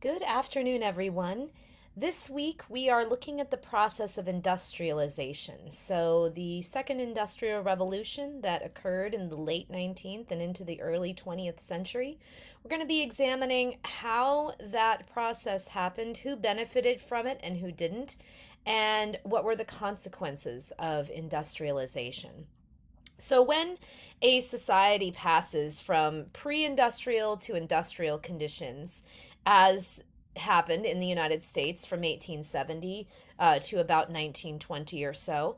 Good afternoon, everyone. This week we are looking at the process of industrialization. So, the second industrial revolution that occurred in the late 19th and into the early 20th century. We're going to be examining how that process happened, who benefited from it and who didn't, and what were the consequences of industrialization. So, when a society passes from pre industrial to industrial conditions, as happened in the United States from 1870 to about 1920 or so,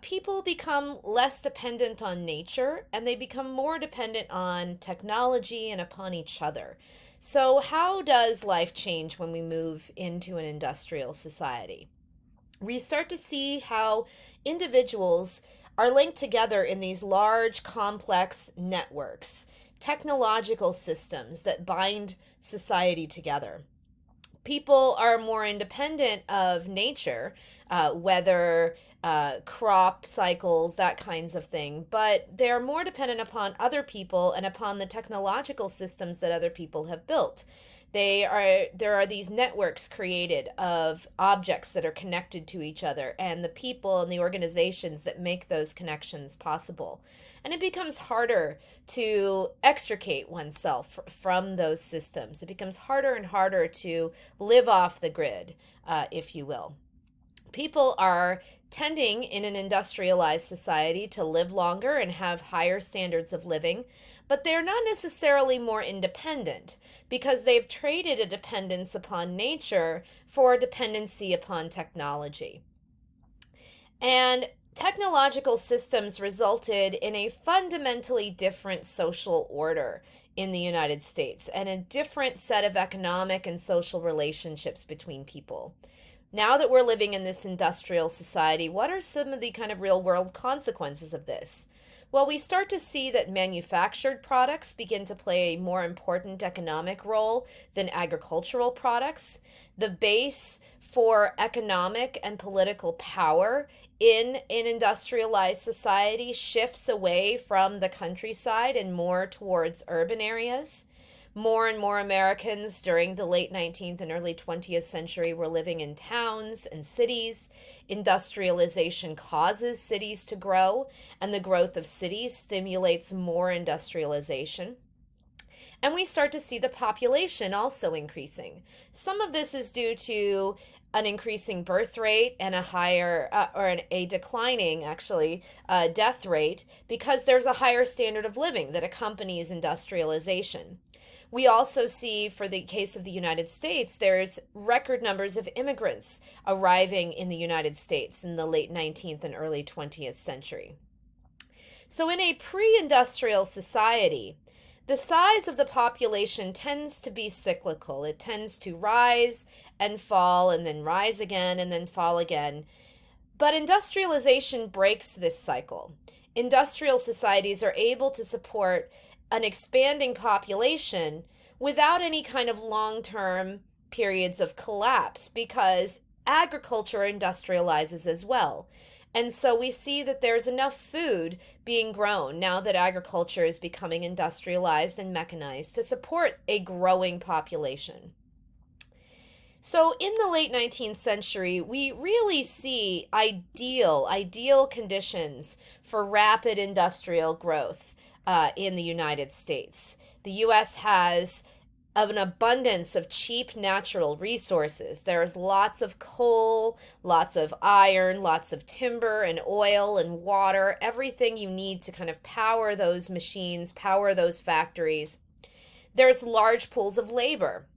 people become less dependent on nature and they become more dependent on technology and upon each other. So, how does life change when we move into an industrial society? We start to see how individuals are linked together in these large, complex networks, technological systems that bind society together. People are more independent of nature, weather, crop cycles, that kinds of thing, but they're more dependent upon other people and upon the technological systems that other people have built. There are these networks created of objects that are connected to each other and the people and the organizations that make those connections possible. And it becomes harder to extricate oneself from those systems. It becomes harder and harder to live off the grid, if you will. People are tending in an industrialized society to live longer and have higher standards of living, but they're not necessarily more independent because they've traded a dependence upon nature for a dependency upon technology. And technological systems resulted in a fundamentally different social order in the United States and a different set of economic and social relationships between people. Now that we're living in this industrial society, what are some of the kind of real world consequences of this? Well, we start to see that manufactured products begin to play a more important economic role than agricultural products. The base for economic and political power in an industrialized society shifts away from the countryside and more towards urban areas. More and more Americans during the late 19th and early 20th century were living in towns and cities. Industrialization causes cities to grow, and the growth of cities stimulates more industrialization. And we start to see the population also increasing. Some of this is due to an increasing birth rate and a higher a declining actually death rate because there's a higher standard of living that accompanies industrialization. We also see, for the case of the United States, there's record numbers of immigrants arriving in the United States in the late 19th and early 20th century. So, in a pre industrial society, the size of the population tends to be cyclical. It tends to rise and fall and then rise again and then fall again. But industrialization breaks this cycle. Industrial societies are able to support an expanding population without any kind of long term periods of collapse because agriculture industrializes as well. And so we see that there's enough food being grown now that agriculture is becoming industrialized and mechanized to support a growing population. So in the late 19th century, we really see ideal conditions for rapid industrial growth in the United States. The U.S. has an abundance of cheap natural resources. There's lots of coal, lots of iron, lots of timber and oil and water, everything you need to kind of power those machines, power those factories. There's large pools of labor.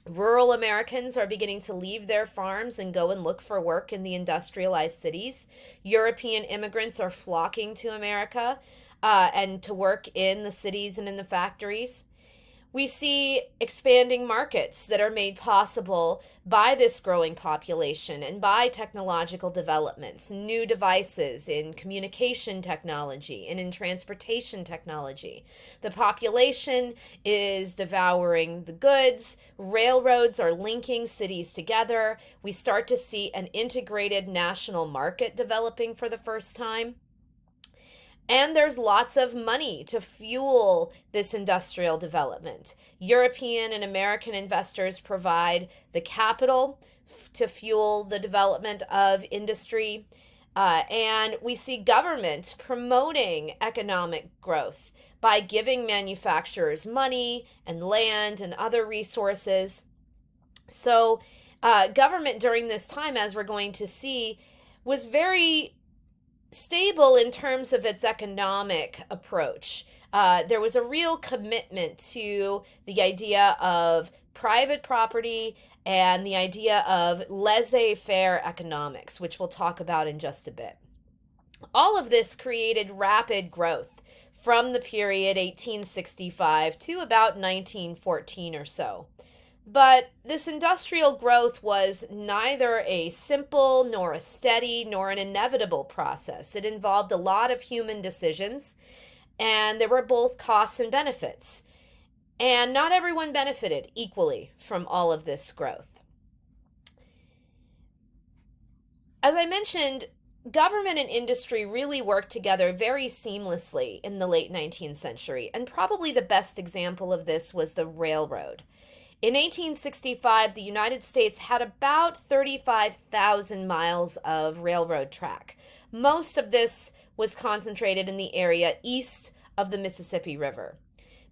Rural Americans are beginning to leave their farms and go and look for work in the industrialized cities. European immigrants are flocking to America and to work in the cities and in the factories. We see expanding markets that are made possible by this growing population and by technological developments, new devices in communication technology and in transportation technology. The population is devouring the goods. Railroads are linking cities together. We start to see an integrated national market developing for the first time. And there's lots of money to fuel this industrial development. European and American investors provide the capital to fuel the development of industry. And we see government promoting economic growth by giving manufacturers money and land and other resources. So, government during this time, as we're going to see, was very stable in terms of its economic approach. There was a real commitment to the idea of private property and the idea of laissez-faire economics, which we'll talk about in just a bit. All of this created rapid growth from the period 1865 to about 1914 or so. But this industrial growth was neither a simple, nor a steady, nor an inevitable process. It involved a lot of human decisions, and there were both costs and benefits. And not everyone benefited equally from all of this growth. As I mentioned, government and industry really worked together very seamlessly in the late 19th century, and probably the best example of this was the railroad. In 1865, the United States had about 35,000 miles of railroad track. Most of this was concentrated in the area east of the Mississippi River.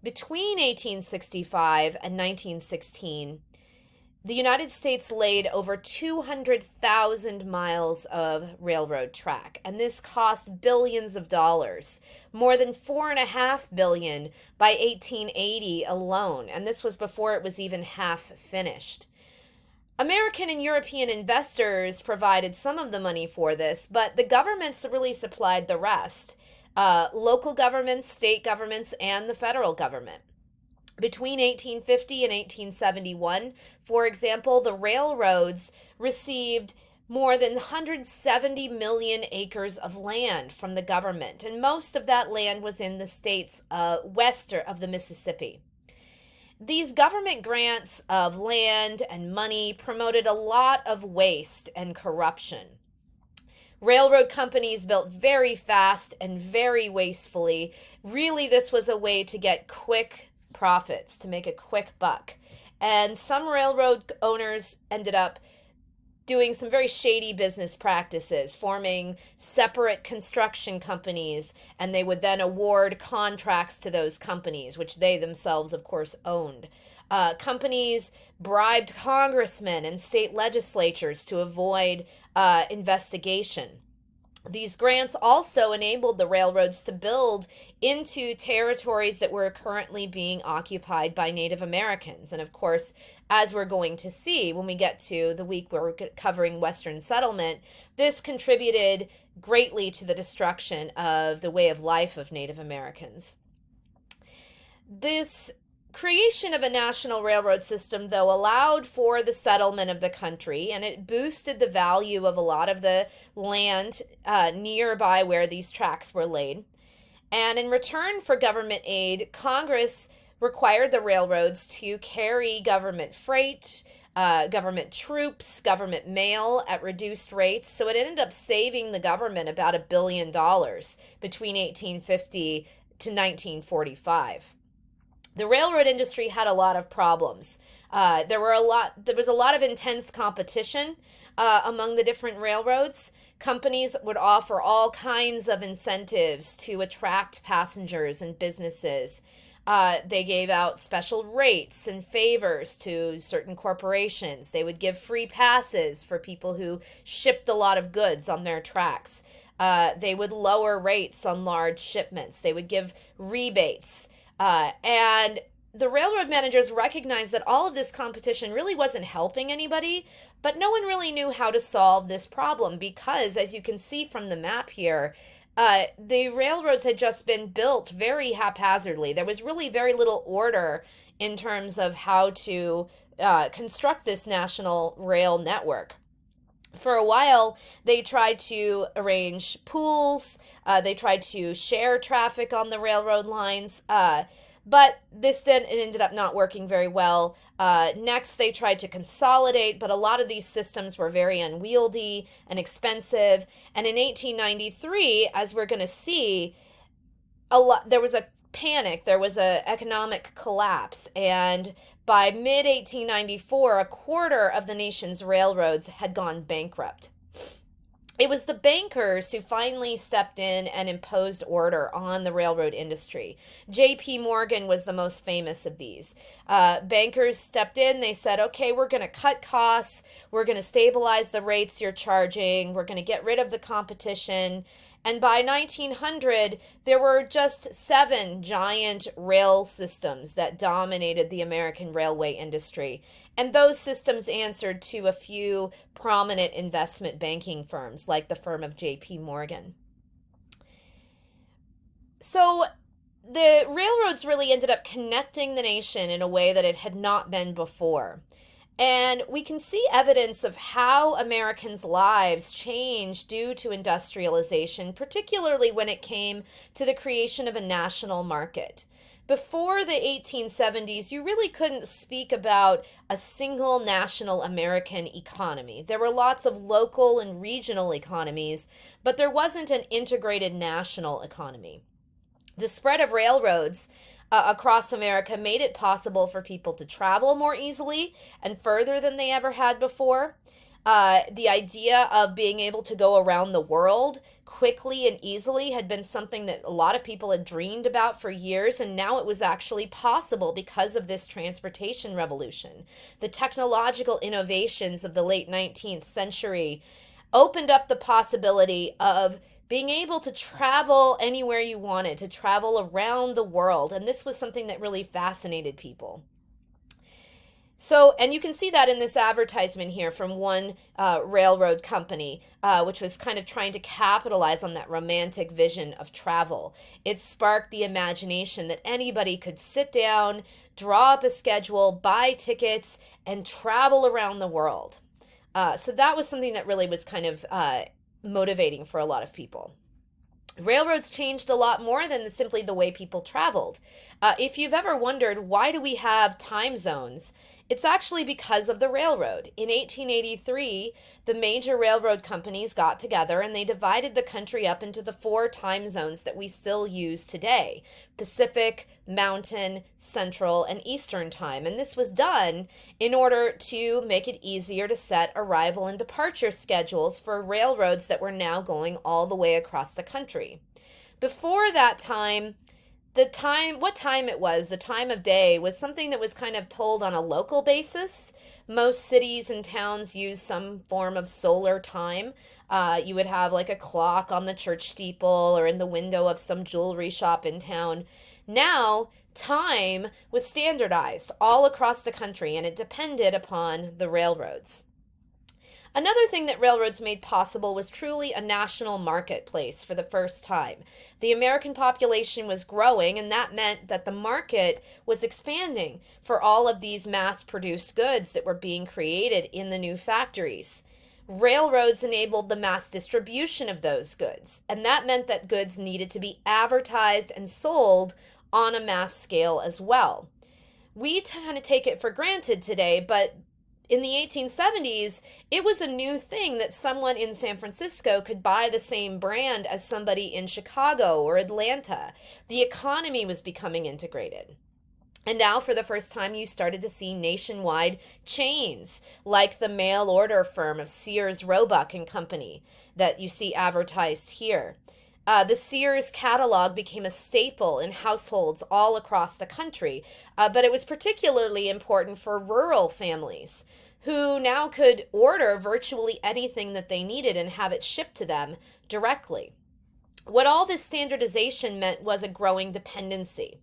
Between 1865 and 1916, the United States laid over 200,000 miles of railroad track, and this cost billions of dollars, more than $4.5 billion by 1880 alone, and this was before it was even half finished. American and European investors provided some of the money for this, but the governments really supplied the rest. Local governments, state governments, and the federal government. Between 1850 and 1871, for example, the railroads received more than 170 million acres of land from the government, and most of that land was in the states west of the Mississippi. These government grants of land and money promoted a lot of waste and corruption. Railroad companies built very fast and very wastefully. Really, this was a way to get quick profits, to make a quick buck. And some railroad owners ended up doing some very shady business practices, forming separate construction companies, and they would then award contracts to those companies, which they themselves, of course, owned. Companies bribed congressmen and state legislatures to avoid investigation. These grants also enabled the railroads to build into territories that were currently being occupied by Native Americans. And of course, as we're going to see when we get to the week where we're covering Western settlement, this contributed greatly to the destruction of the way of life of Native Americans. This creation of a national railroad system, though, allowed for the settlement of the country, and it boosted the value of a lot of the land nearby where these tracks were laid. And in return for government aid, Congress required the railroads to carry government freight, government troops, government mail at reduced rates. So it ended up saving the government about $1 billion between 1850 to 1945. The railroad industry had a lot of problems. There was a lot of intense competition among the different railroads. Companies would offer all kinds of incentives to attract passengers and businesses. They gave out special rates and favors to certain corporations. They would give free passes for people who shipped a lot of goods on their tracks. They would lower rates on large shipments. They would give rebates. And the railroad managers recognized that all of this competition really wasn't helping anybody, but no one really knew how to solve this problem because, as you can see from the map here, the railroads had just been built very haphazardly. There was really very little order in terms of how to construct this national rail network. For a while, they tried to arrange pools. They tried to share traffic on the railroad lines. But this then it ended up not working very well. Next, they tried to consolidate, but a lot of these systems were very unwieldy and expensive. And in 1893, as we're going to see, there was a panic, there was a economic collapse, and by mid 1894, a quarter of the nation's railroads had gone bankrupt. It was the bankers who finally stepped in and imposed order on the railroad industry. J.P. Morgan was the most famous of these. Bankers stepped in. They said, okay, we're going to cut costs. We're going to stabilize the rates you're charging. We're going to get rid of the competition. And by 1900, there were just 7 giant rail systems that dominated the American railway industry. And those systems answered to a few prominent investment banking firms, like the firm of J.P. Morgan. So the railroads really ended up connecting the nation in a way that it had not been before. And we can see evidence of how Americans' lives changed due to industrialization, particularly when it came to the creation of a national market. Before the 1870s, you really couldn't speak about a single national American economy. There were lots of local and regional economies, but there wasn't an integrated national economy. The spread of railroads across America made it possible for people to travel more easily and further than they ever had before. The idea of being able to go around the world quickly and easily had been something that a lot of people had dreamed about for years, and now it was actually possible because of this transportation revolution. The technological innovations of the late 19th century opened up the possibility of being able to travel anywhere you wanted, to travel around the world. And this was something that really fascinated people. So, and you can see that in this advertisement here from one railroad company, which was kind of trying to capitalize on that romantic vision of travel. It sparked the imagination that anybody could sit down, draw up a schedule, buy tickets, and travel around the world. So that was something that really was kind of motivating for a lot of people. Railroads changed a lot more than simply the way people traveled. If you've ever wondered, why do we have time zones? It's actually because of the railroad. In 1883, the major railroad companies got together and they divided the country up into the 4 time zones that we still use today: Pacific, Mountain, Central, and Eastern time. And this was done in order to make it easier to set arrival and departure schedules for railroads that were now going all the way across the country. Before that time, what time it was, the time of day, was something that was kind of told on a local basis. Most cities and towns use some form of solar time. You would have like a clock on the church steeple or in the window of some jewelry shop in town. Now, time was standardized all across the country, and it depended upon the railroads. Another thing that railroads made possible was truly a national marketplace for the first time. The American population was growing, and that meant that the market was expanding for all of these mass-produced goods that were being created in the new factories. Railroads enabled the mass distribution of those goods, and that meant that goods needed to be advertised and sold on a mass scale as well. We kind of take it for granted today, but in the 1870s, it was a new thing that someone in San Francisco could buy the same brand as somebody in Chicago or Atlanta. The economy was becoming integrated. And now, for the first time, you started to see nationwide chains, like the mail order firm of Sears, Roebuck and Company that you see advertised here. The Sears catalog became a staple in households all across the country, but it was particularly important for rural families who now could order virtually anything that they needed and have it shipped to them directly. What all this standardization meant was a growing dependency.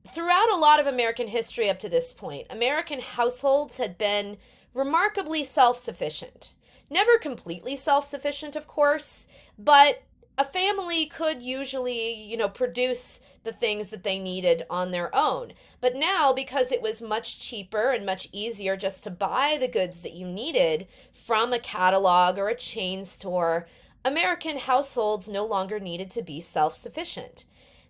Throughout a lot of American history up to this point, American households had been remarkably self-sufficient. Never completely self-sufficient, of course, but a family could usually, produce the things that they needed on their own. But now, because it was much cheaper and much easier just to buy the goods that you needed from a catalog or a chain store, American households no longer needed to be self-sufficient.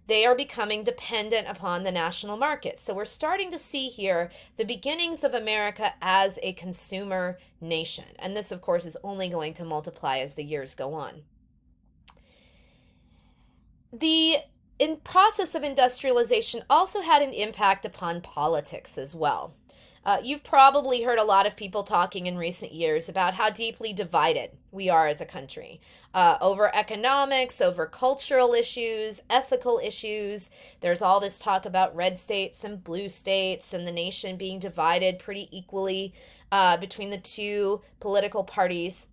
They are becoming dependent upon the national market. So we're starting to see here the beginnings of America as a consumer nation. And this, of course, is only going to multiply as the years go on. The in process of industrialization also had an impact upon politics as well. You've probably heard a lot of people talking in recent years about how deeply divided we are as a country over economics, over cultural issues, ethical issues. There's all this talk about red states and blue states and the nation being divided pretty equally between the two political parties.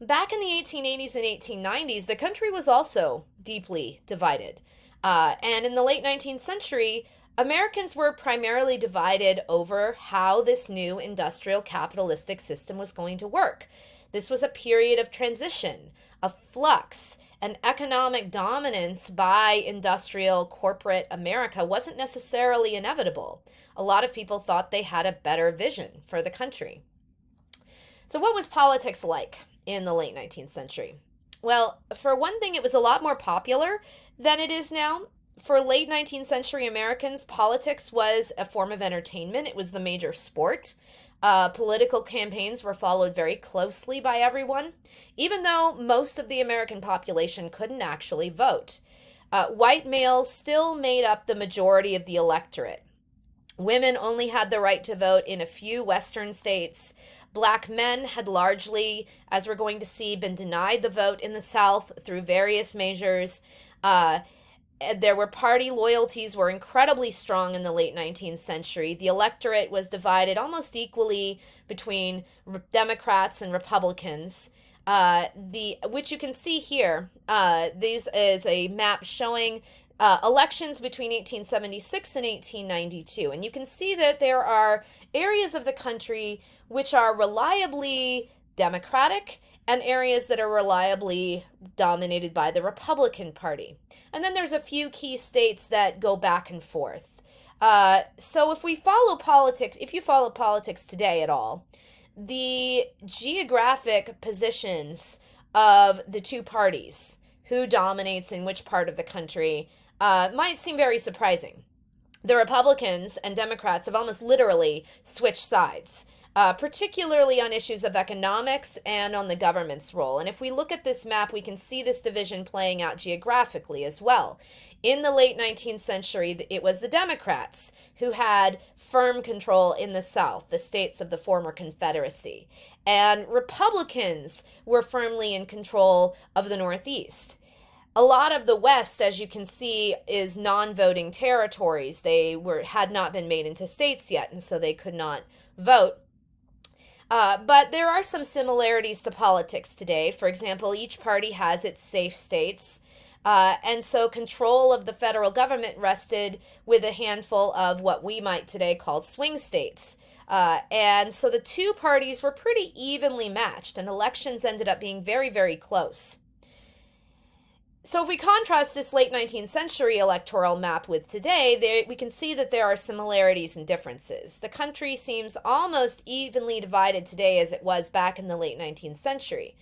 Back in the 1880s and 1890s, the country was also deeply divided. And in the late 19th century, Americans were primarily divided over how this new industrial capitalistic system was going to work. This was a period of transition, of flux, and economic dominance by industrial corporate America wasn't necessarily inevitable. A lot of people thought they had a better vision for the country. So, what was politics like in the late 19th century? Well, for one thing, it was a lot more popular than it is now. For late 19th century Americans, politics was a form of entertainment. It was the major sport. Political campaigns were followed very closely by everyone, even though most of the American population couldn't actually vote. White males still made up the majority of the electorate. Women only had the right to vote in a few Western states. Black men had largely, as we're going to see, been denied the vote in the South through various measures. There were party loyalties were incredibly strong in the late 19th century. The electorate was divided almost equally between Democrats and Republicans. Which you can see here. This is a map showing elections between 1876 and 1892. And you can see that there are areas of the country which are reliably Democratic and areas that are reliably dominated by the Republican Party. And then there's a few key states that go back and forth. So if you follow politics today at all, the geographic positions of the two parties, who dominates in which part of the country, might seem very surprising. The Republicans and Democrats have almost literally switched sides. Particularly on issues of economics and on the government's role. And if we look at this map, we can see this division playing out geographically as well. In the late 19th century, it was the Democrats who had firm control in the South, the states of the former Confederacy. And Republicans were firmly in control of the Northeast. A lot of the West, as you can see, is non-voting territories. They had not been made into states yet, and so they could not vote. But there are some similarities to politics today. For example, each party has its safe states. And so control of the federal government rested with a handful of what we might today call swing states. And so the two parties were pretty evenly matched, and elections ended up being very, very close. So if we contrast this late 19th century electoral map with today, we can see that there are similarities and differences. The country seems almost evenly divided today as it was back in the late 19th century.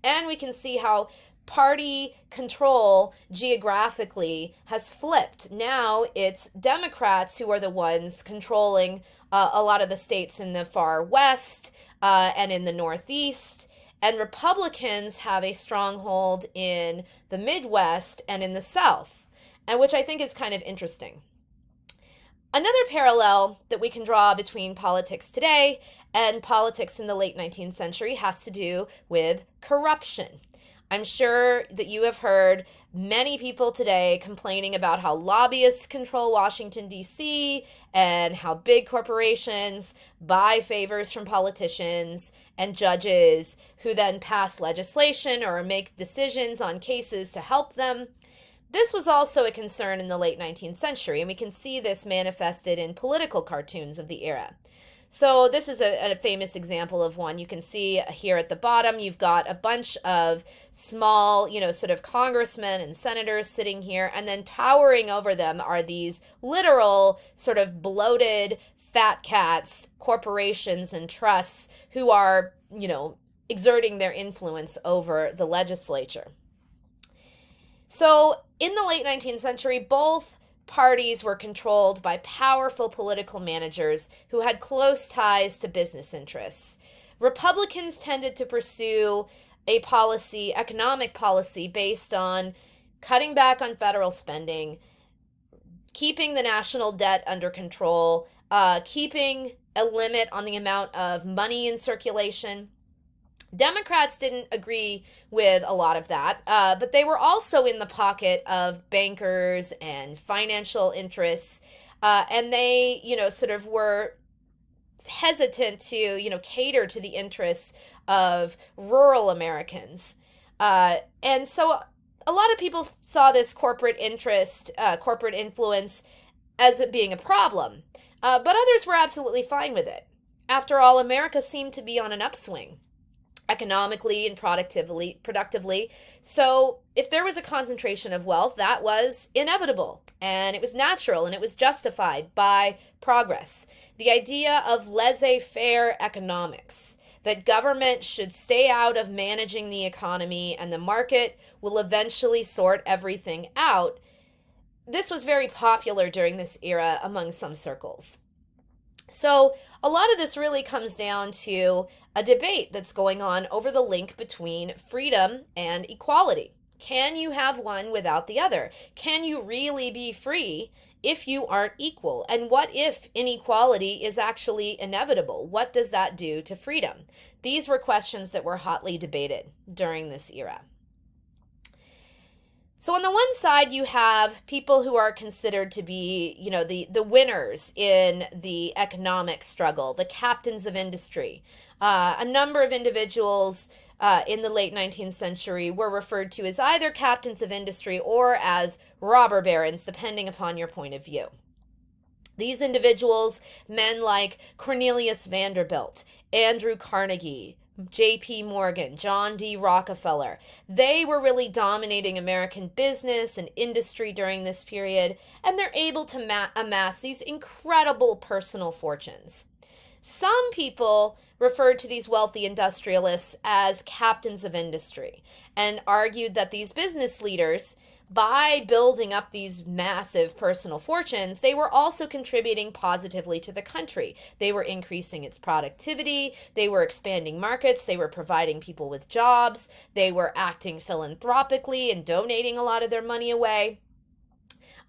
And we can see how party control geographically has flipped. Now it's Democrats who are the ones controlling a lot of the states in the far west and in the Northeast. And Republicans have a stronghold in the Midwest and in the South, and which I think is kind of interesting. Another parallel that we can draw between politics today and politics in the late 19th century has to do with corruption. I'm sure that you have heard many people today complaining about how lobbyists control Washington, D.C., and how big corporations buy favors from politicians and judges who then pass legislation or make decisions on cases to help them. This was also a concern in the late 19th century, and we can see this manifested in political cartoons of the era. So this is a famous example of one. You can see here at the bottom, you've got a bunch of small, sort of congressmen and senators sitting here, and then towering over them are these literal sort of bloated fat cats, corporations and trusts who are, exerting their influence over the legislature. So in the late 19th century, both parties were controlled by powerful political managers who had close ties to business interests. Republicans tended to pursue a economic policy based on cutting back on federal spending, keeping the national debt under control, keeping a limit on the amount of money in circulation. Democrats didn't agree with a lot of that, but they were also in the pocket of bankers and financial interests, and they, sort of were hesitant to, cater to the interests of rural Americans. And so a lot of people saw this corporate interest, corporate influence, as it being a problem, but others were absolutely fine with it. After all, America seemed to be on an upswing economically and productively. So if there was a concentration of wealth, that was inevitable and it was natural and it was justified by progress. The idea of laissez-faire economics, that government should stay out of managing the economy and the market will eventually sort everything out. This was very popular during this era among some circles. So a lot of this really comes down to a debate that's going on over the link between freedom and equality. Can you have one without the other? Can you really be free if you aren't equal? And what if inequality is actually inevitable? What does that do to freedom? These were questions that were hotly debated during this era. So on the one side, you have people who are considered to be, the winners in the economic struggle, the captains of industry. A number of individuals in the late 19th century were referred to as either captains of industry or as robber barons, depending upon your point of view. These individuals, men like Cornelius Vanderbilt, Andrew Carnegie, J.P. Morgan, John D. Rockefeller, they were really dominating American business and industry during this period, and they're able to amass these incredible personal fortunes. Some people referred to these wealthy industrialists as captains of industry and argued that these business leaders, by building up these massive personal fortunes, they were also contributing positively to the country. They were increasing its productivity, they were expanding markets, they were providing people with jobs, they were acting philanthropically and donating a lot of their money away.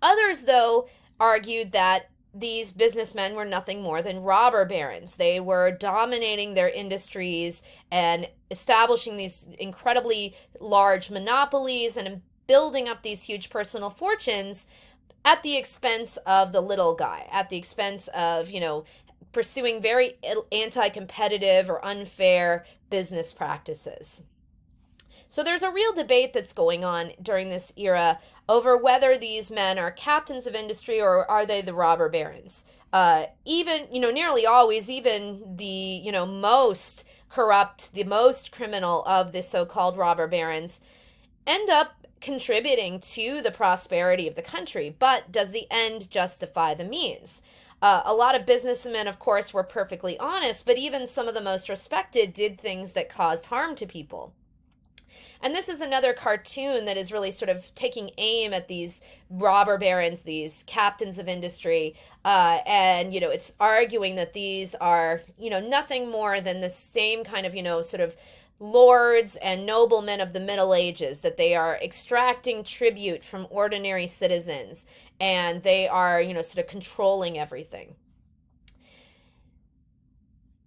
Others, though, argued that these businessmen were nothing more than robber barons. They were dominating their industries and establishing these incredibly large monopolies and building up these huge personal fortunes at the expense of the little guy, at the expense of, pursuing very anti-competitive or unfair business practices. So there's a real debate that's going on during this era over whether these men are captains of industry or are they the robber barons. Even, nearly always, even the, most corrupt, the most criminal of the so-called robber barons end up contributing to the prosperity of the country. But does the end justify the means? A lot of businessmen, of course, were perfectly honest, but even some of the most respected did things that caused harm to people. And this is another cartoon that is really sort of taking aim at these robber barons, these captains of industry. And, it's arguing that these are, nothing more than the same kind of, sort of lords and noblemen of the Middle Ages, that they are extracting tribute from ordinary citizens and they are, sort of controlling everything.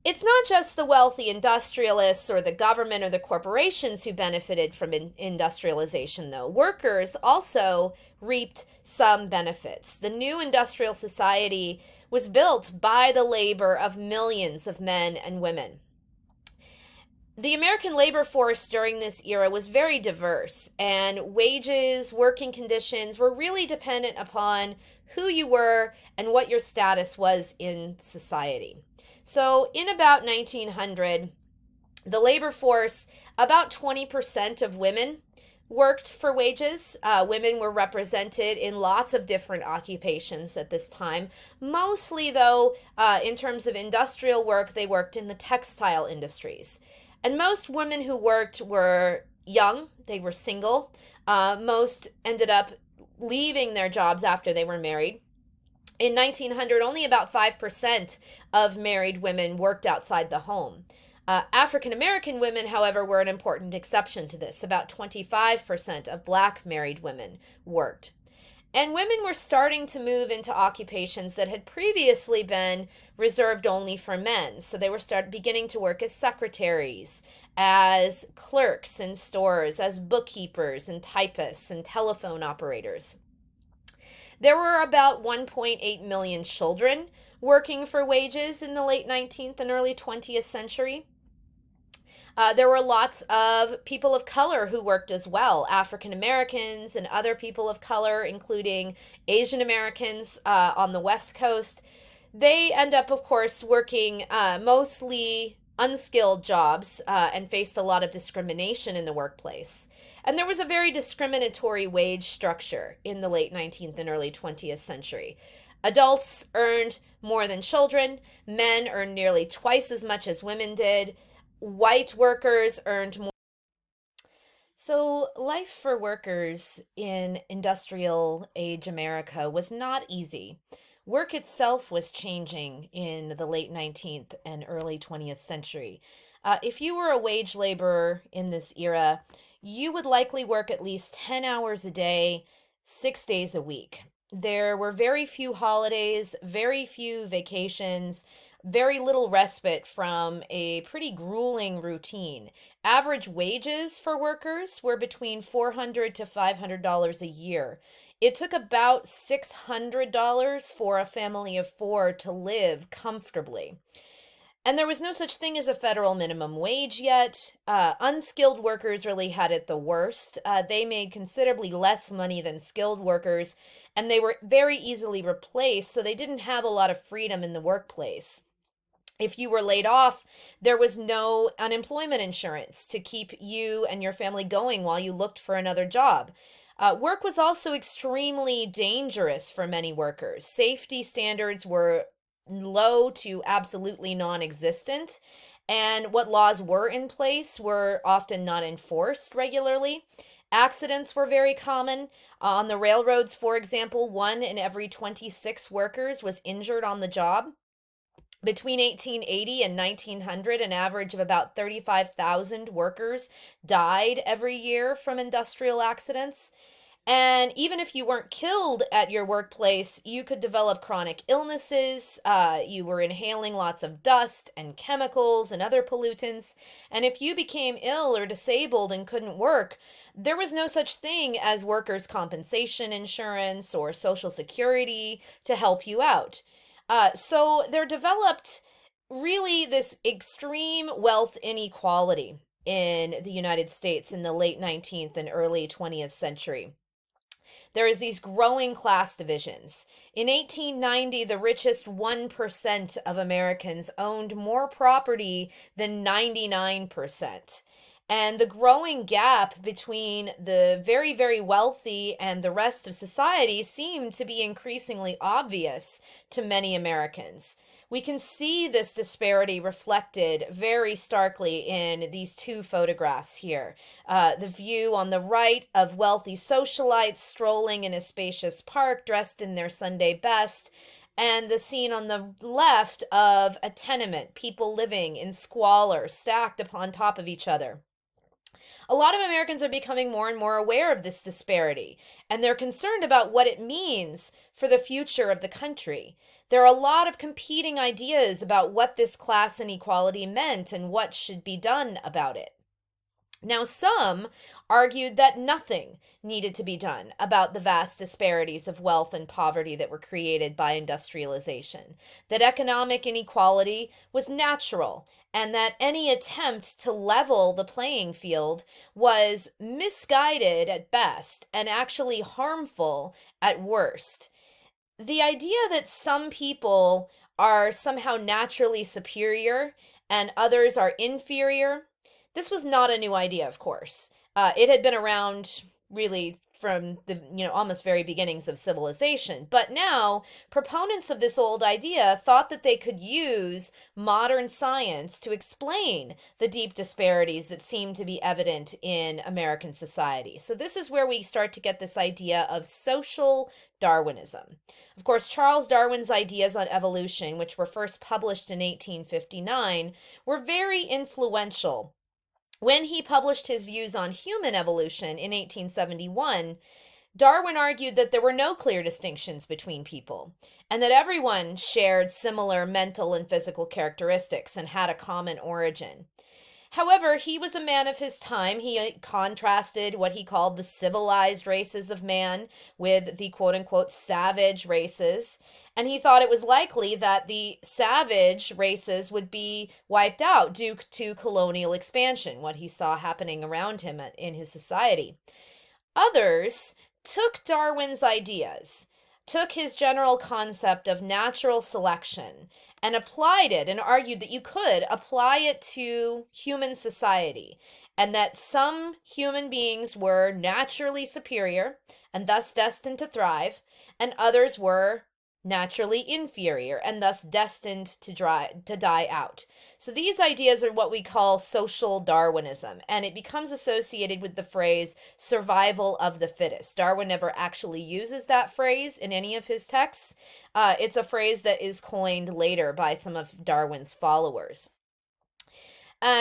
It's not just the wealthy industrialists or the government or the corporations who benefited from industrialization, though. Workers also reaped some benefits. The new industrial society was built by the labor of millions of men and women. The American labor force during this era was very diverse, and wages, working conditions were really dependent upon who you were and what your status was in society. So in about 1900, the labor force, about 20% of women worked for wages. Women were represented in lots of different occupations at this time. Mostly, though, in terms of industrial work, they worked in the textile industries. And most women who worked were young, they were single. Most ended up leaving their jobs after they were married. In 1900, only about 5% of married women worked outside the home. African American women, however, were an important exception to this. About 25% of black married women worked. And women were starting to move into occupations that had previously been reserved only for men. So they were beginning to work as secretaries, as clerks in stores, as bookkeepers and typists and telephone operators. There were about 1.8 million children working for wages in the late 19th and early 20th century. There were lots of people of color who worked as well, African Americans and other people of color, including Asian Americans on the West Coast. They end up, of course, working mostly unskilled jobs and faced a lot of discrimination in the workplace. And there was a very discriminatory wage structure in the late 19th and early 20th century. Adults earned more than children, men earned nearly twice as much as women did, white workers earned more. So, life for workers in industrial age America was not easy. Work itself was changing in the late 19th and early 20th century. If you were a wage laborer in this era, you would likely work at least 10 hours a day, 6 days a week. There were very few holidays, very few vacations, very little respite from a pretty grueling routine. Average wages for workers were between $400 to $500 a year. It took about $600 for a family of four to live comfortably. And there was no such thing as a federal minimum wage yet. Unskilled workers really had it the worst. They made considerably less money than skilled workers, and they were very easily replaced, so they didn't have a lot of freedom in the workplace. If you were laid off, there was no unemployment insurance to keep you and your family going while you looked for another job. Work was also extremely dangerous for many workers. Safety standards were low to absolutely non existent, and what laws were in place were often not enforced regularly. Accidents were very common. On the railroads, for example, 1 in every 26 workers was injured on the job. Between 1880 and 1900, an average of about 35,000 workers died every year from industrial accidents. And even if you weren't killed at your workplace, you could develop chronic illnesses. You were inhaling lots of dust and chemicals and other pollutants. And if you became ill or disabled and couldn't work, there was no such thing as workers' compensation insurance or Social Security to help you out. So there developed really this extreme wealth inequality in the United States in the late 19th and early 20th century. There is these growing class divisions. In 1890, the richest 1% of Americans owned more property than 99%. And the growing gap between the very, very wealthy and the rest of society seemed to be increasingly obvious to many Americans. We can see this disparity reflected very starkly in these two photographs here. The view on the right of wealthy socialites strolling in a spacious park dressed in their Sunday best, and the scene on the left of a tenement, people living in squalor, stacked upon top of each other. A lot of Americans are becoming more and more aware of this disparity, and they're concerned about what it means for the future of the country. There are a lot of competing ideas about what this class inequality meant and what should be done about it. Now, some argued that nothing needed to be done about the vast disparities of wealth and poverty that were created by industrialization, that economic inequality was natural, and that any attempt to level the playing field was misguided at best and actually harmful at worst. The idea that some people are somehow naturally superior and others are inferior, this was not a new idea, of course. It had been around really from the almost very beginnings of civilization. But now, proponents of this old idea thought that they could use modern science to explain the deep disparities that seem to be evident in American society. So this is where we start to get this idea of social Darwinism. Of course, Charles Darwin's ideas on evolution, which were first published in 1859, were very influential. When he published his views on human evolution in 1871, Darwin argued that there were no clear distinctions between people, and that everyone shared similar mental and physical characteristics and had a common origin. However, he was a man of his time. He contrasted what he called the civilized races of man with the quote unquote savage races. And he thought it was likely that the savage races would be wiped out due to colonial expansion, what he saw happening around him in his society. Others took Darwin's ideas, took his general concept of natural selection, and applied it and argued that you could apply it to human society, and that some human beings were naturally superior and thus destined to thrive, and others were naturally inferior and thus destined to die out. So these ideas are what we call social Darwinism, and it becomes associated with the phrase survival of the fittest. Darwin never actually uses that phrase in any of his texts. It's a phrase that is coined later by some of Darwin's followers.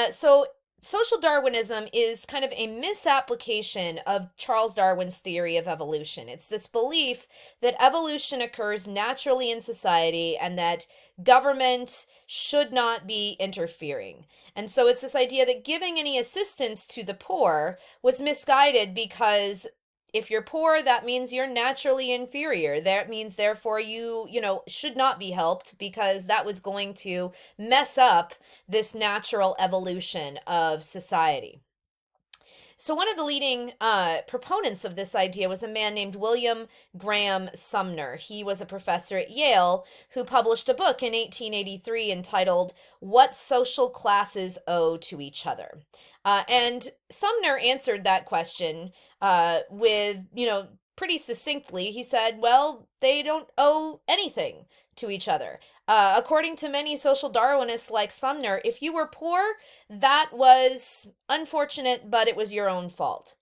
So social Darwinism is kind of a misapplication of Charles Darwin's theory of evolution. It's this belief that evolution occurs naturally in society and that government should not be interfering. And so it's this idea that giving any assistance to the poor was misguided because if you're poor, that means you're naturally inferior. That means therefore you should not be helped because that was going to mess up this natural evolution of society. So one of the leading proponents of this idea was a man named William Graham Sumner. He was a professor at Yale who published a book in 1883 entitled What Social Classes Owe to Each Other. And Sumner answered that question with, pretty succinctly. He said, well, they don't owe anything to each other. According to many social Darwinists like Sumner, if you were poor, that was unfortunate, but it was your own fault.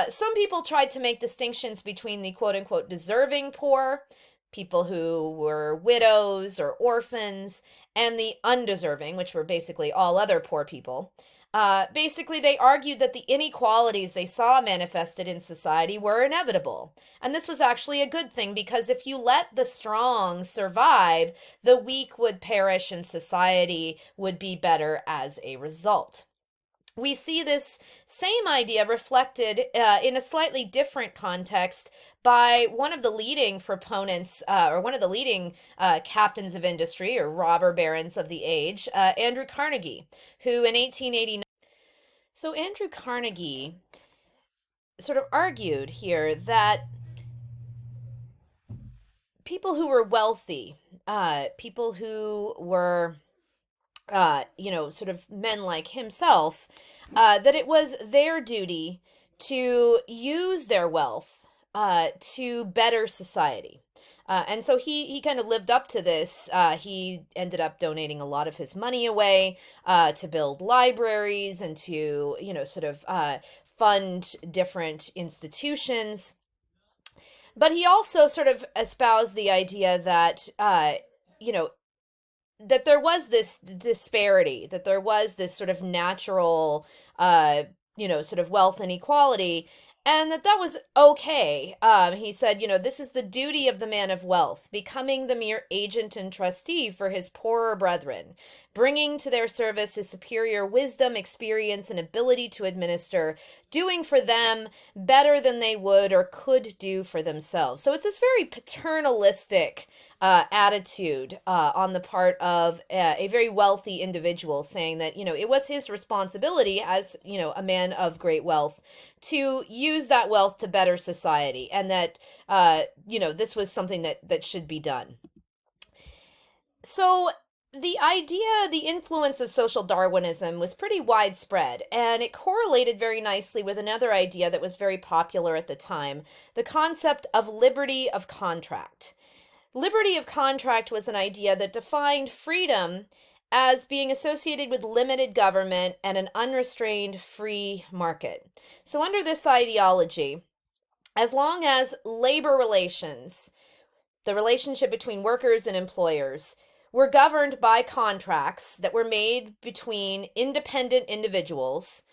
Some people tried to make distinctions between the quote unquote deserving poor, people who were widows or orphans, and the undeserving, which were basically all other poor people. Basically, they argued that the inequalities they saw manifested in society were inevitable. And this was actually a good thing because if you let the strong survive, the weak would perish and society would be better as a result. We see this same idea reflected in a slightly different context by one of the leading proponents or one of the leading captains of industry or robber barons of the age, Andrew Carnegie, who in 1889. So Andrew Carnegie sort of argued here that people who were wealthy, people who were sort of men like himself, that it was their duty to use their wealth to better society. And so he kind of lived up to this. He ended up donating a lot of his money away to build libraries and to, sort of fund different institutions. But he also sort of espoused the idea that, you know, that there was this disparity, that there was this sort of natural, sort of wealth inequality, and that was okay. He said, this is the duty of the man of wealth, becoming the mere agent and trustee for his poorer brethren, bringing to their service his superior wisdom, experience, and ability to administer, doing for them better than they would or could do for themselves. So it's this very paternalistic attitude on the part of a very wealthy individual, saying that, it was his responsibility as, a man of great wealth to use that wealth to better society, and that, this was something that should be done. So the influence of social Darwinism was pretty widespread, and it correlated very nicely with another idea that was very popular at the time, the concept of liberty of contract. Liberty of contract was an idea that defined freedom as being associated with limited government and an unrestrained free market. So under this ideology, as long as labor relations, the relationship between workers and employers, were governed by contracts that were made between independent individuals,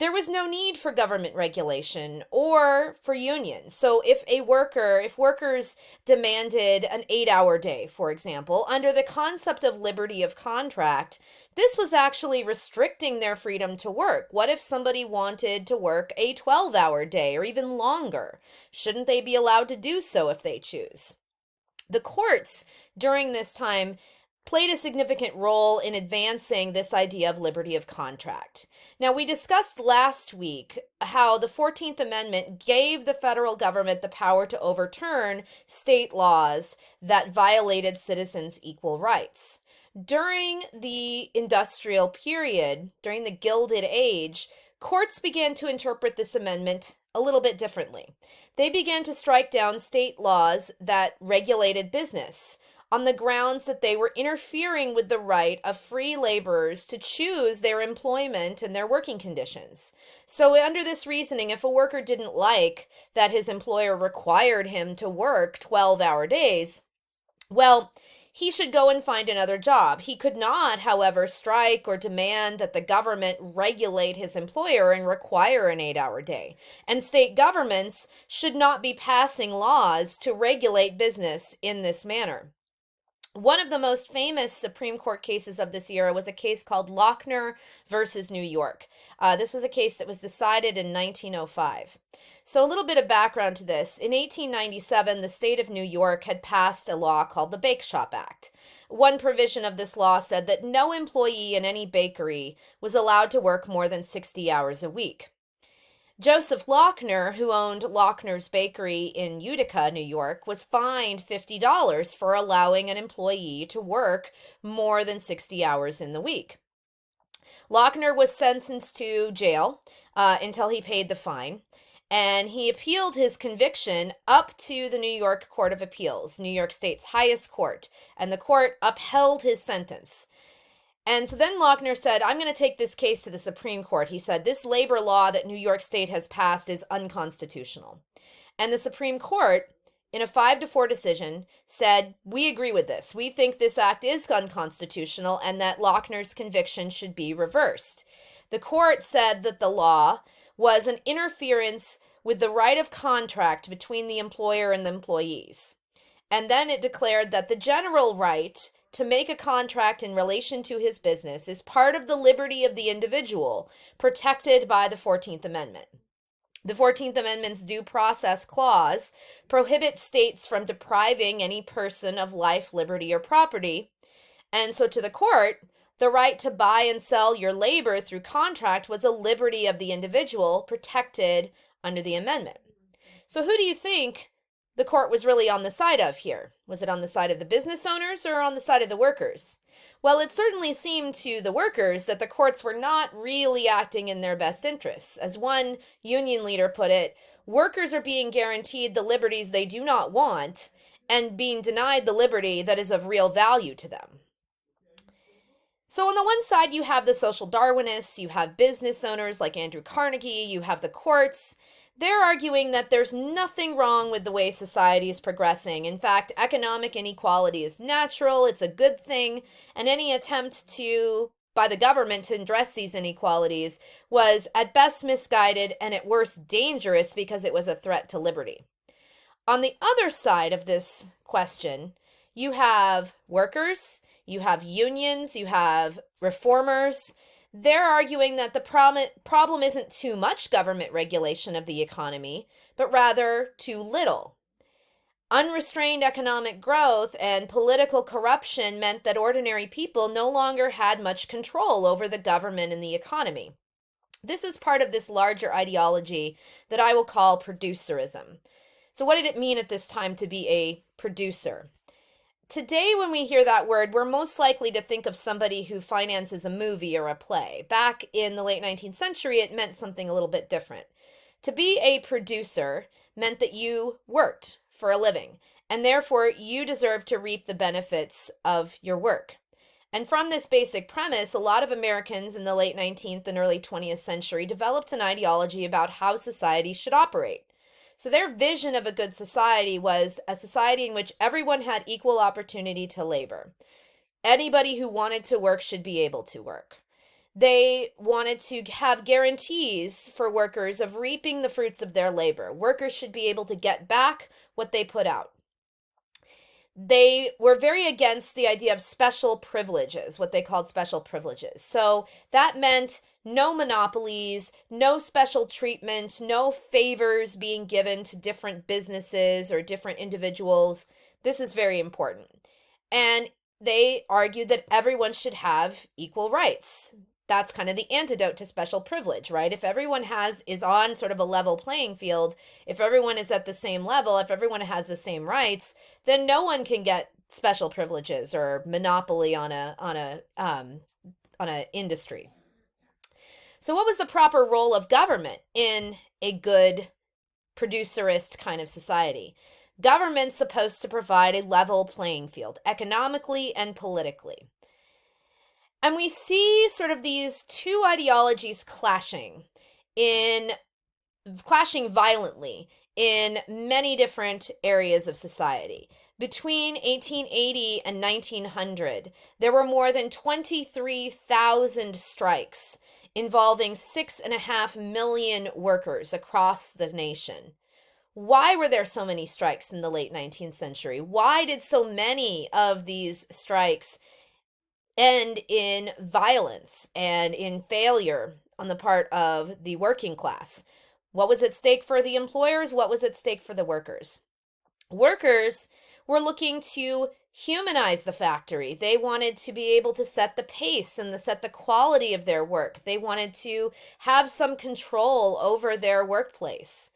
there was no need for government regulation or for unions. So if workers demanded an 8-hour day, for example, under the concept of liberty of contract, this was actually restricting their freedom to work. What if somebody wanted to work a 12-hour day or even longer? Shouldn't they be allowed to do so if they choose? The courts during this time played a significant role in advancing this idea of liberty of contract. Now, we discussed last week how the 14th Amendment gave the federal government the power to overturn state laws that violated citizens' equal rights. During the industrial period, during the Gilded Age, courts began to interpret this amendment a little bit differently. They began to strike down state laws that regulated business on the grounds that they were interfering with the right of free laborers to choose their employment and their working conditions. So, under this reasoning, if a worker didn't like that his employer required him to work 12-hour days, well, he should go and find another job. He could not, however, strike or demand that the government regulate his employer and require an 8-hour day. And state governments should not be passing laws to regulate business in this manner. One of the most famous Supreme Court cases of this era was a case called Lochner versus New York. This was a case that was decided in 1905. So a little bit of background to this. In 1897, the state of New York had passed a law called the Bake Shop Act. One provision of this law said that no employee in any bakery was allowed to work more than 60 hours a week. Joseph Lochner, who owned Lochner's Bakery in Utica, New York, was fined $50 for allowing an employee to work more than 60 hours in the week. Lochner was sentenced to jail until he paid the fine, and he appealed his conviction up to the New York Court of Appeals, New York State's highest court, and the court upheld his sentence. And so then Lochner said, I'm going to take this case to the Supreme Court. He said, this labor law that New York State has passed is unconstitutional. And the Supreme Court, in a 5-4 decision, said, we agree with this. We think this act is unconstitutional and that Lochner's conviction should be reversed. The court said that the law was an interference with the right of contract between the employer and the employees. And then it declared that the general right to make a contract in relation to his business is part of the liberty of the individual, protected by the 14th Amendment. The 14th Amendment's Due Process Clause prohibits states from depriving any person of life, liberty, or property. And so to the court, the right to buy and sell your labor through contract was a liberty of the individual protected under the amendment. So who do you think the court was really on the side of here? Was it on the side of the business owners or on the side of the workers? Well, it certainly seemed to the workers that the courts were not really acting in their best interests. As one union leader put it, workers are being guaranteed the liberties they do not want and being denied the liberty that is of real value to them. So on the one side, you have the social Darwinists, you have business owners like Andrew Carnegie, you have the courts. They're arguing that there's nothing wrong with the way society is progressing. In fact, economic inequality is natural, it's a good thing, and any attempt by the government to address these inequalities was at best misguided and at worst dangerous because it was a threat to liberty. On the other side of this question, you have workers, you have unions, you have reformers. They're arguing that the problem isn't too much government regulation of the economy, but rather too little. Unrestrained economic growth and political corruption meant that ordinary people no longer had much control over the government and the economy. This is part of this larger ideology that I will call producerism. So what did it mean at this time to be a producer? Today, when we hear that word, we're most likely to think of somebody who finances a movie or a play. Back in the late 19th century, it meant something a little bit different. To be a producer meant that you worked for a living, and therefore you deserve to reap the benefits of your work. And from this basic premise, a lot of Americans in the late 19th and early 20th century developed an ideology about how society should operate. So their vision of a good society was a society in which everyone had equal opportunity to labor. Anybody who wanted to work should be able to work. They wanted to have guarantees for workers of reaping the fruits of their labor. Workers should be able to get back what they put out. They were very against the idea of special privileges, what they called special privileges. So that meant no monopolies, no special treatment, no favors being given to different businesses or different individuals. This is very important. And they argued that everyone should have equal rights. That's kind of the antidote to special privilege, right? If everyone is on sort of a level playing field, if everyone is at the same level, if everyone has the same rights, then no one can get special privileges or monopoly on a industry. So what was the proper role of government in a good producerist kind of society? Government's supposed to provide a level playing field economically and politically. And we see sort of these two ideologies clashing violently in many different areas of society. Between 1880 and 1900, there were more than 23,000 strikes involving 6.5 million workers across the nation. Why were there so many strikes in the late 19th century? Why did so many of these strikes end in violence and in failure on the part of the working class? What was at stake for the employers? What was at stake for the workers? Workers were looking to humanize the factory. They wanted to be able to set the pace and set the quality of their work. They wanted to have some control over their workplace.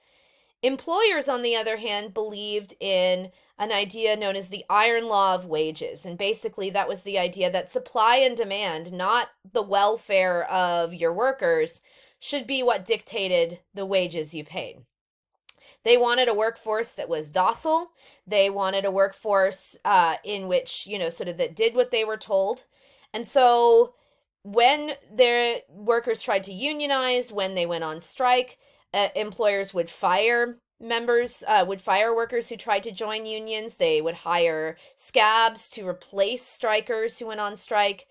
Employers, on the other hand, believed in an idea known as the iron law of wages. And basically, that was the idea that supply and demand, not the welfare of your workers, should be what dictated the wages you paid. They wanted a workforce that was docile. They wanted a workforce in which, sort of that did what they were told. And so when their workers tried to unionize, when they went on strike, employers would fire workers who tried to join unions. They would hire scabs to replace strikers who went on strike.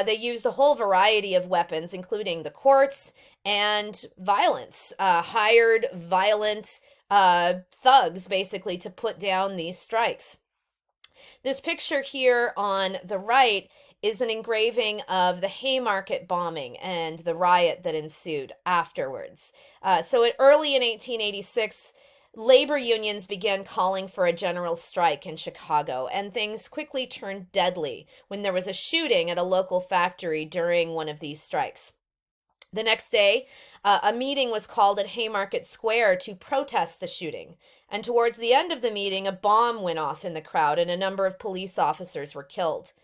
They used a whole variety of weapons, including the courts and violence, hired violent thugs, basically, to put down these strikes. This picture here on the right is an engraving of the Haymarket bombing and the riot that ensued afterwards. Early in 1886, labor unions began calling for a general strike in Chicago, and things quickly turned deadly when there was a shooting at a local factory during one of these strikes. The next day, a meeting was called at Haymarket Square to protest the shooting. And towards the end of the meeting, a bomb went off in the crowd and a number of police officers were killed.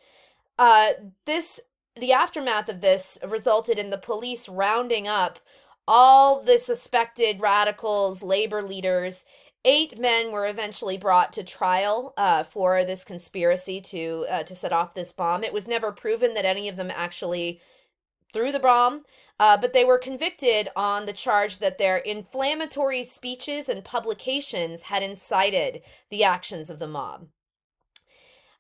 The aftermath of this resulted in the police rounding up all the suspected radicals, labor leaders. 8 men were eventually brought to trial for this conspiracy to set off this bomb. It was never proven that any of them actually threw the bomb, but they were convicted on the charge that their inflammatory speeches and publications had incited the actions of the mob.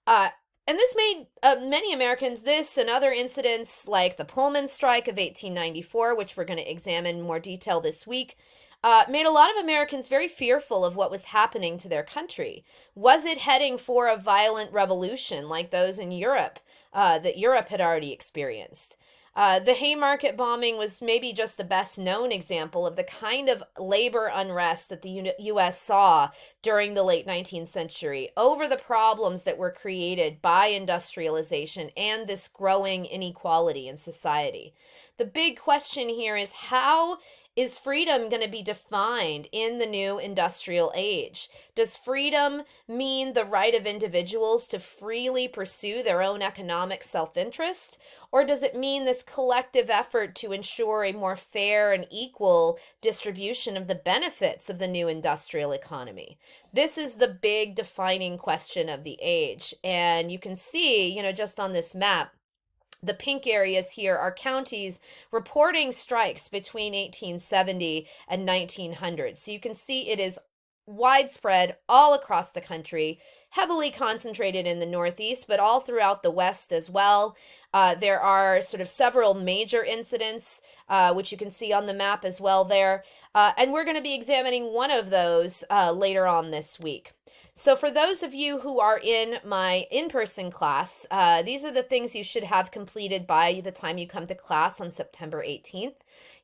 And this made many Americans, this and other incidents like the Pullman strike of 1894, which we're going to examine in more detail this week, made a lot of Americans very fearful of what was happening to their country. Was it heading for a violent revolution like those in Europe that Europe had already experienced? The Haymarket bombing was maybe just the best known example of the kind of labor unrest that the U.S. saw during the late 19th century over the problems that were created by industrialization and this growing inequality in society. The big question here is, how is freedom going to be defined in the new industrial age? Does freedom mean the right of individuals to freely pursue their own economic self-interest? Or does it mean this collective effort to ensure a more fair and equal distribution of the benefits of the new industrial economy? This is the big defining question of the age. And you can see, just on this map, the pink areas here are counties reporting strikes between 1870 and 1900. So you can see it is widespread all across the country, heavily concentrated in the Northeast, but all throughout the West as well. There are sort of several major incidents, which you can see on the map as well there. And we're going to be examining one of those later on this week. So, for those of you who are in my in person class, these are the things you should have completed by the time you come to class on September 18th.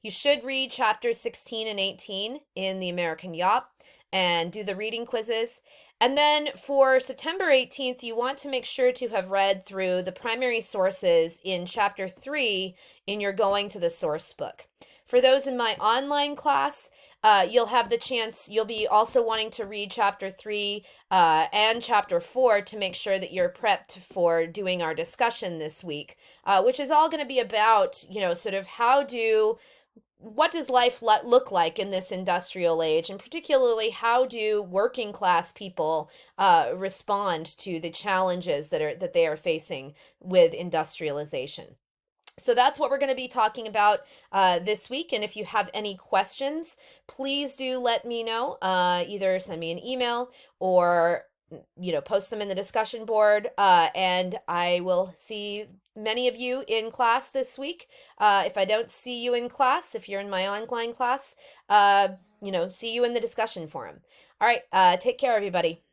You should read chapters 16 and 18 in the American Yawp and do the reading quizzes. And then for September 18th, you want to make sure to have read through the primary sources in chapter 3 in your Going to the Source book. For those in my online class, you'll have the chance, you'll be also wanting to read chapter 3 and chapter 4 to make sure that you're prepped for doing our discussion this week, which is all going to be about, sort of what does life look like in this industrial age, and particularly how do working class people respond to the challenges that they are facing with industrialization. So that's what we're going to be talking about this week. And if you have any questions, please do let me know. Either send me an email or post them in the discussion board, and I will see many of you in class this week. If I don't see you in class, if you're in my online class, see you in the discussion forum. All right, take care, everybody.